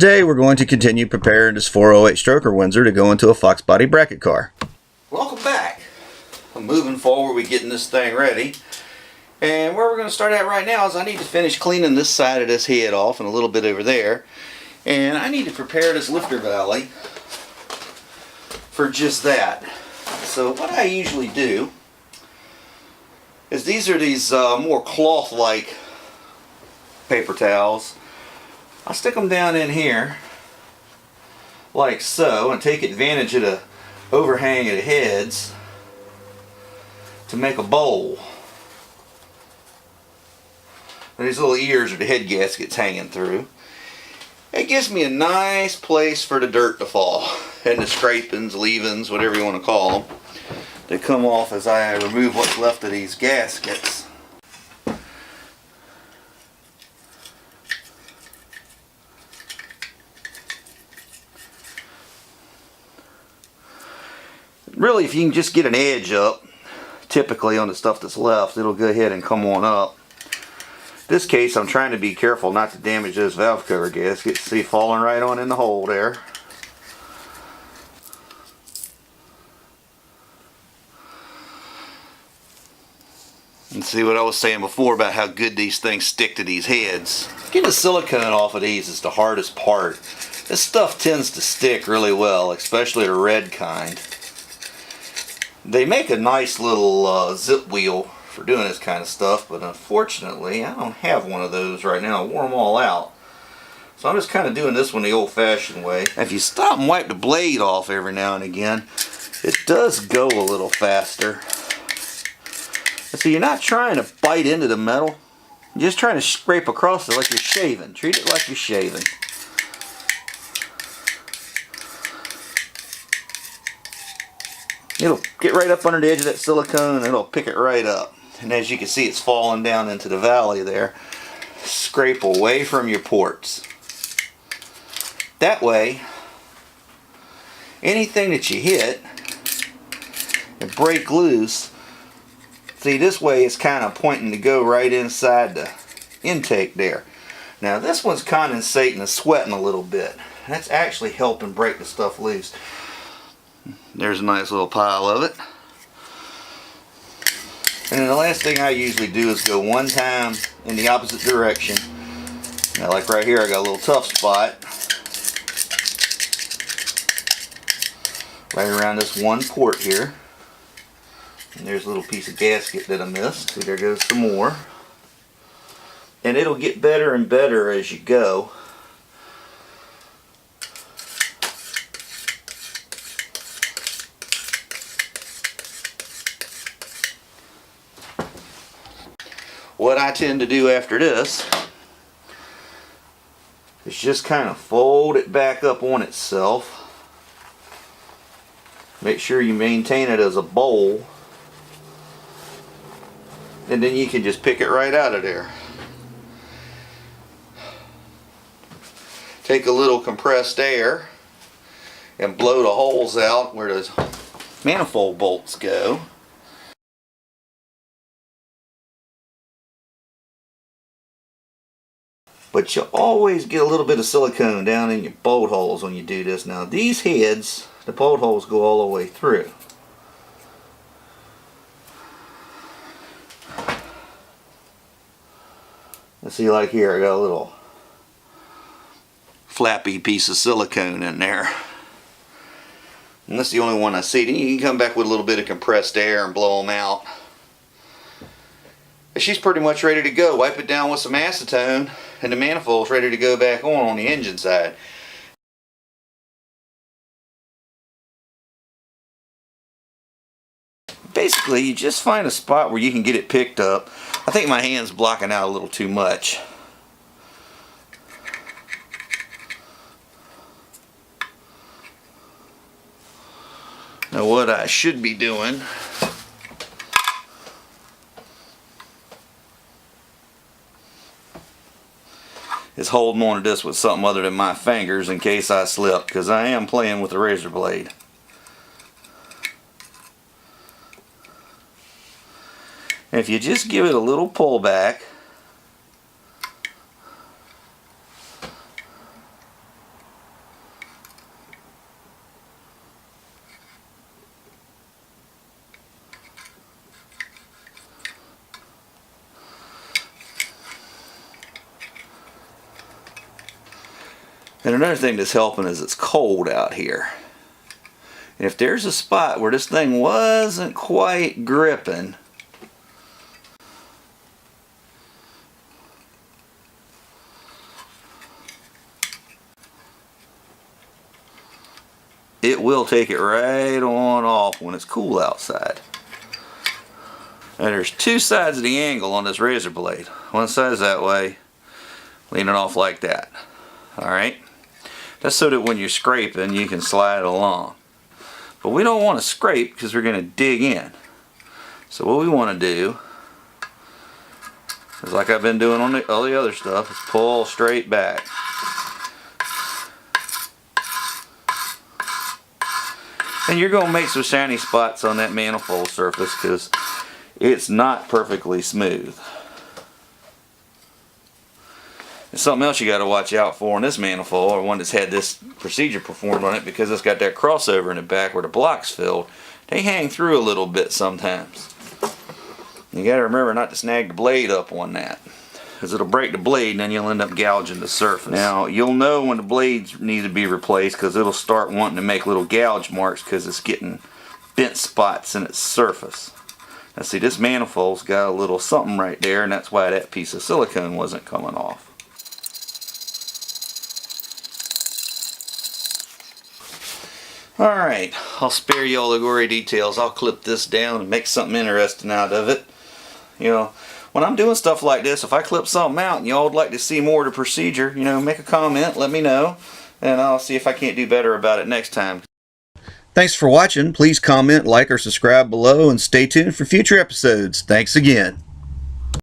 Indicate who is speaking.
Speaker 1: Today we're going to continue preparing this 408 stroker Windsor to go into a Fox body bracket car. Welcome back. I'm moving forward, we're getting this thing ready. And where we're going to start at right now is I need to finish cleaning this side of this head off and a little bit over there. And I need to prepare this lifter valley for just that. So what I usually do is these are more cloth-like paper towels. I stick them down in here like so and take advantage of the overhang of the heads to make a bowl. And these little ears are the head gaskets hanging through. It gives me a nice place for the dirt to fall and the scrapings, leavings, whatever you want to call them. They come off as I remove what's left of these gaskets. Really, if you can just get an edge up, typically on the stuff that's left, it'll go ahead and come on up. In this case, I'm trying to be careful not to damage those valve cover gaskets. See, falling right on in the hole there. And see what I was saying before about how good these things stick to these heads. Getting the silicone off of these is the hardest part. This stuff tends to stick really well, especially the red kind. They make a nice little zip wheel for doing this kind of stuff, but unfortunately I don't have one of those right now. I wore them all out. So I'm just kind of doing this one the old-fashioned way. If you stop and wipe the blade off every now and again, it does go a little faster. So you're not trying to bite into the metal. You're just trying to scrape across it like you're shaving. Treat it like you're shaving. It'll get right up under the edge of that silicone and it'll pick it right up. And as you can see, it's falling down into the valley there. Scrape away from your ports. That way, anything that you hit and break loose, see, this way it's kind of pointing to go right inside the intake there. Now this one's condensating and sweating a little bit. That's actually helping break the stuff loose. There's a nice little pile of it. And then the last thing I usually do is go one time in the opposite direction. Now, like right here, I got a little tough spot right around this one port here. And there's a little piece of gasket that I missed. See, there goes some more. And it'll get better and better as you go. What I tend to do after this is just kind of fold it back up on itself. Make sure you maintain it as a bowl. And then you can just pick it right out of there. Take a little compressed air and blow the holes out where those manifold bolts go. But you always get a little bit of silicone down in your bolt holes when you do this. Now these heads, the bolt holes go all the way through. Let's see, like here, I got a little flappy piece of silicone in there. And that's the only one I see. Then you can come back with a little bit of compressed air and blow them out. She's pretty much ready to go. Wipe it down with some acetone and the manifold's ready to go back on the engine side. Basically, you just find a spot where you can get it picked up. I think my hand's blocking out a little too much. Now what I should be doing is holding on to this with something other than my fingers in case I slip, because I am playing with a razor blade. If you just give it a little pull back, And another thing that's helping is it's cold out here. And if there's a spot where this thing wasn't quite gripping, it will take it right on off when it's cool outside. And there's two sides of the angle on this razor blade. One side's that way, leaning off like that. Alright? That's so that when you're scraping, you can slide along. But we don't want to scrape because we're going to dig in. So what we want to do is, like I've been doing on all the other stuff, is pull straight back. And you're going to make some shiny spots on that manifold surface because it's not perfectly smooth. There's something else you got to watch out for on this manifold, or one that's had this procedure performed on it, because it's got that crossover in the back where the block's filled. They hang through a little bit sometimes. You got to remember not to snag the blade up on that, because it'll break the blade and then you'll end up gouging the surface. Now you'll know when the blades need to be replaced because it'll start wanting to make little gouge marks because it's getting bent spots in its surface. Now see, this manifold's got a little something right there, and that's why that piece of silicone wasn't coming off. Alright, I'll spare you all the gory details. I'll clip this down and make something interesting out of it. You know, when I'm doing stuff like this, if I clip something out and y'all would like to see more of the procedure, you know, make a comment, let me know, and I'll see if I can't do better about it next time. Thanks for watching. Please comment, like, or subscribe below, and stay tuned for future episodes. Thanks again.